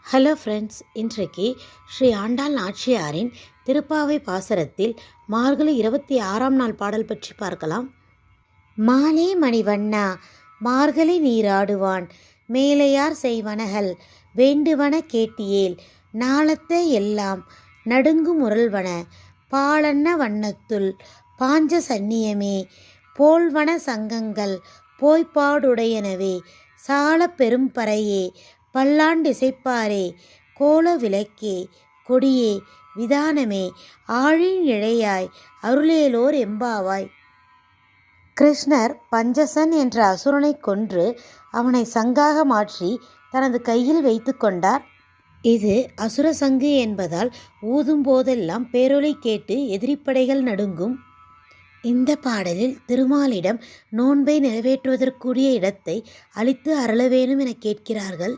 Hello friends, இன்றைக்கு ஸ்ரீ ஆண்டாள் நாச்சியாரின் திருப்பாவை பாசுரத்தில் மார்கழி 26ஆம் நாள் பாடல் பற்றி பார்க்கலாம். மாலே மணிவண்ணா மார்கழி நீராடுவான் மேலையார் செய்வனகள் வேண்டுவன கேட்டியேல் நாளத்தை எல்லாம் நடுங்கு முரல்வன பாலன்ன வண்ணத்துள் பாஞ்ச சந்நியமே போல்வன சங்கங்கள் போய்ப்பாடுடையனவே சால பெரும்பறையே பல்லாண்டிசைப்பாரே கோல விளக்கே கொடியே விதானமே ஆழின் இழையாய் அருளேலோர் எம்பாவாய். கிருஷ்ணர் பஞ்சசன் என்ற அசுரனை கொன்று அவனை சங்காக மாற்றி தனது கையில் வைத்து கொண்டார். இது அசுர சங்கு என்பதால் ஊதும் போதெல்லாம் பேரொலி கேட்டு எதிரிப்படைகள் நடுங்கும். இந்த பாடலில் திருமாலிடம் நோன்பை நிறைவேற்றுவதற்குரிய இடத்தை அளித்து அருள வேணும் என கேட்கிறார்கள்.